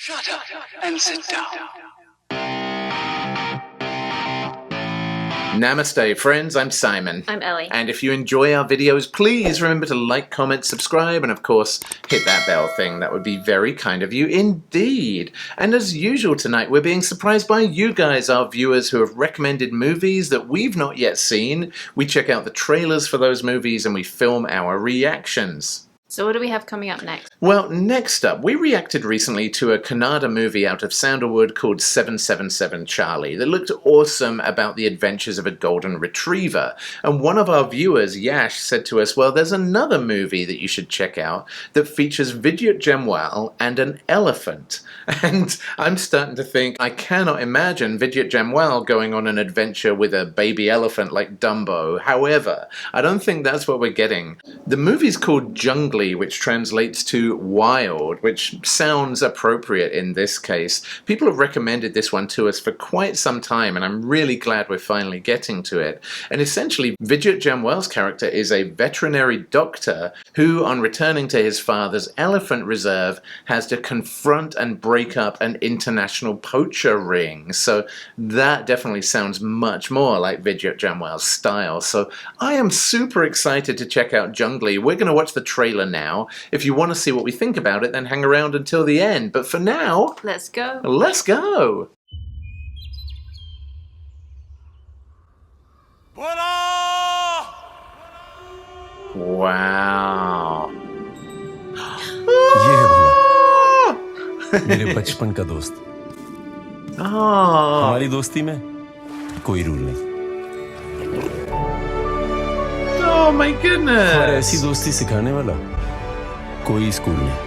Shut up and sit down. Namaste, friends. I'm Simon. I'm Ellie. And if you enjoy our videos, please remember to like, comment, subscribe, and of course, hit that bell thing. That would be very kind of you indeed. And as usual tonight, we're being surprised by you guys, our viewers, who have recommended movies that we've not yet seen. We check out the trailers for those movies and we film our reactions. So what do we have coming up next? Well, next up, we reacted recently to a Kannada movie out of Sandalwood called 777 Charlie that looked awesome about the adventures of a golden retriever. And one of our viewers, Yash, said to us, well, there's another movie that you should check out that features Vidyut Jammwal and an elephant. And I'm starting to think, I cannot imagine Vidyut Jammwal going on an adventure with a baby elephant like Dumbo. However, I don't think that's what we're getting. The movie's called Junglee, which translates to wild, which sounds appropriate in this case. People have recommended this one to us for quite some time, and I'm really glad we're finally getting to it. And essentially, Vidyut Jammwal's character is a veterinary doctor who, on returning to his father's elephant reserve, has to confront and break up an international poacher ring. So that definitely sounds much more like Vidyut Jammwal's style. So I am super excited to check out Junglee. We're going to watch the trailer now. If you want to see what we think about it, then hang around until the end. But for now, Let's go. Let's go! Wow. ये है भोला, मेरे बचपन का दोस्त। हमारी दोस्ती में कोई रूल नहीं। Oh my goodness! और ऐसी दोस्ती सिखाने वाला कोई स्कूल नहीं।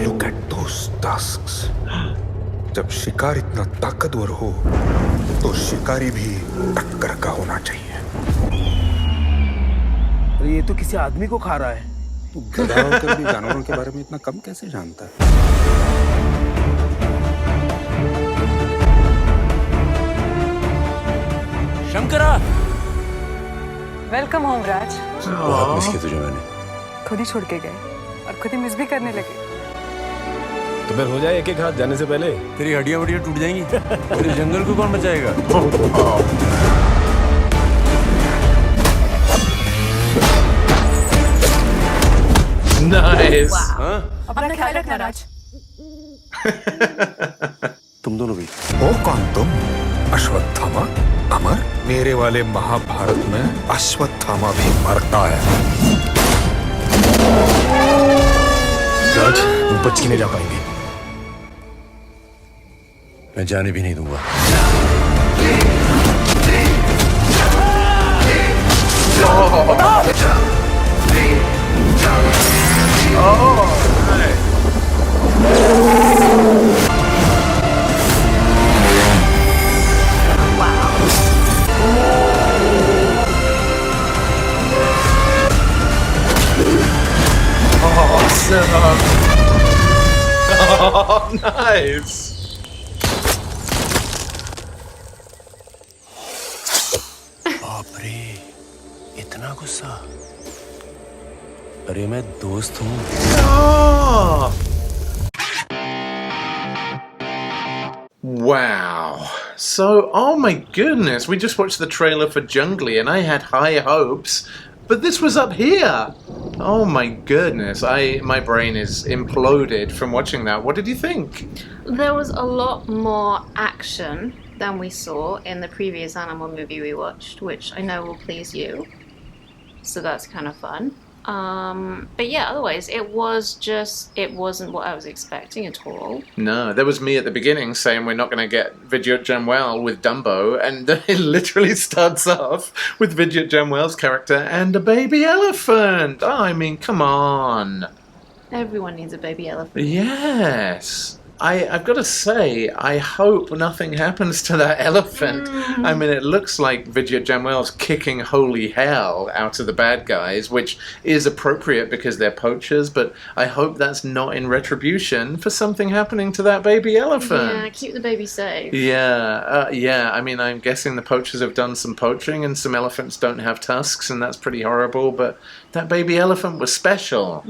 Look at those tusks. जब शिकार इतना ताकतवर हो, तो शिकारी भी टक्कर का होना चाहिए। ये तो किसी आदमी को खा रहा है। तू गधा होकर भी जानवरों के बारे में इतना कम कैसे जानता है? शंकरा! वेलकम होम राज। बहुत मिस किया तुझे मैंने। खुद ही छोड़ के गए और खुद ही मिस भी करने लगे। तो फिर हो जाए एक एक हाथ जाने से पहले। तेरी हड्डियां वड्डियां टूट जाएंगी। तेरे जंगल को कौन बचाएगा? Nice! Wow. अपना ख्याल रखना राज। तुम दोनों भी। ओ कौन तुम? अश्वत्थामा? अमर? मेरे वाले महाभारत में अश्वत्थामा भी मरता है। राज, तुम बच के नहीं जा पाएंगे। मैं जाने भी नहीं दूंगा। Oh, nice! बाप रे, इतना गुस्सा। अरे मैं दोस्त हूँ। Oh. Wow. So, oh my goodness, we just watched the trailer for Junglee and I had high hopes, but this was up here. Oh my goodness, my brain is imploded from watching that. What did you think? There was a lot more action than we saw in the previous animal movie we watched, which I know will please you. So that's kind of fun. But yeah, otherwise it wasn't what I was expecting at all. No, there was me at the beginning saying we're not going to get Vidyut Jammwal with Dumbo, and it literally starts off with Vidyut Jammwal's character and a baby elephant. Oh, I mean, come on. Everyone needs a baby elephant. Yes. I've got to say, I hope nothing happens to that elephant. I mean, it looks like Vidyut Jammwal's kicking holy hell out of the bad guys, which is appropriate because they're poachers, but I hope that's not in retribution for something happening to that baby elephant. Yeah, keep the baby safe. Yeah, I mean, I'm guessing the poachers have done some poaching and some elephants don't have tusks, and that's pretty horrible, but that baby elephant was special.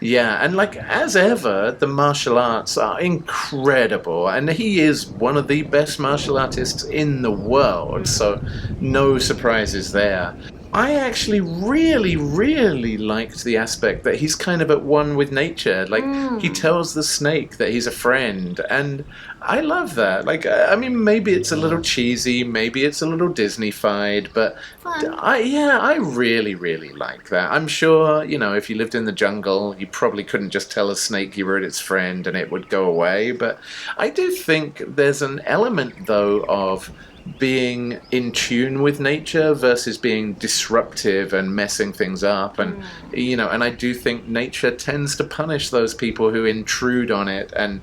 Yeah, and like, as ever, the martial arts are incredible, and he is one of the best martial artists in the world, so no surprises there. I actually really liked the aspect that he's kind of at one with nature. Like, he tells the snake that he's a friend, and I love that. Like, I mean, maybe it's a little cheesy, maybe it's a little Disney-fied, but I really like that. I'm sure, you know, if you lived in the jungle, you probably couldn't just tell a snake you were its friend and it would go away, but I do think there's an element, though, of being in tune with nature versus being disruptive and messing things up, and you know, and I do think nature tends to punish those people who intrude on it and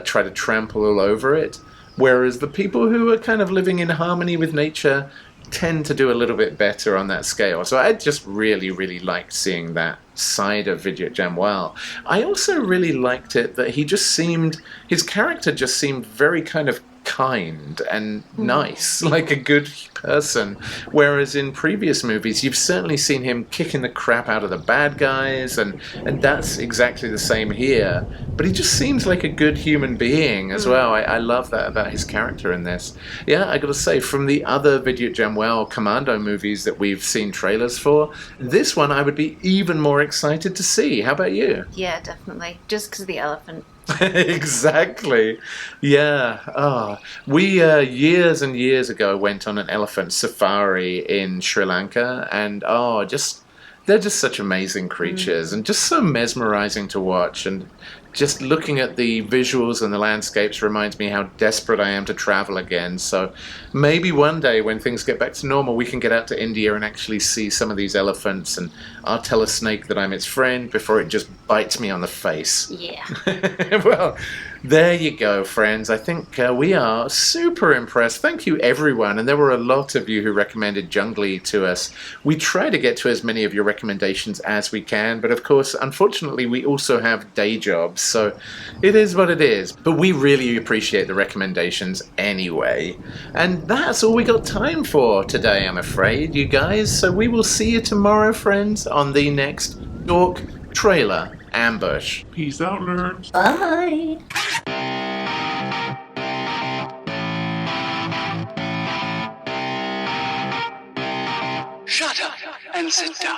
try to trample all over it, whereas the people who are kind of living in harmony with nature tend to do a little bit better on that scale. So I just really liked seeing that side of Vidyut Jammwal. I also really liked it that his character just seemed very kind of kind and nice, like a good person, whereas in previous movies you've certainly seen him kicking the crap out of the bad guys, and that's exactly the same here, but he just seems like a good human being as well. I love that about his character in this. Yeah, I gotta say, from the other Vidyut Jammwal Commando movies that we've seen trailers for, this one I would be even more excited to see. How about you? Yeah, definitely. Just because of the elephant. Exactly. Yeah. We years and years ago went on an elephant safari in Sri Lanka, and they're just such amazing creatures and just so mesmerizing to watch, and just looking at the visuals and the landscapes reminds me how desperate I am to travel again. So maybe one day when things get back to normal, we can get out to India and actually see some of these elephants, and I'll tell a snake that I'm its friend before it just bites me on the face. Yeah. Well, there you go, friends. I think we are super impressed. Thank you, everyone. And there were a lot of you who recommended Junglee to us. We try to get to as many of your recommendations as we can, but of course, unfortunately, we also have day jobs, so it is what it is. But we really appreciate the recommendations anyway. And that's all we got time for today, I'm afraid, you guys. So we will see you tomorrow, friends, on the next Dork Trailer Ambush. Peace out, nerds. Bye. Shut up and sit down.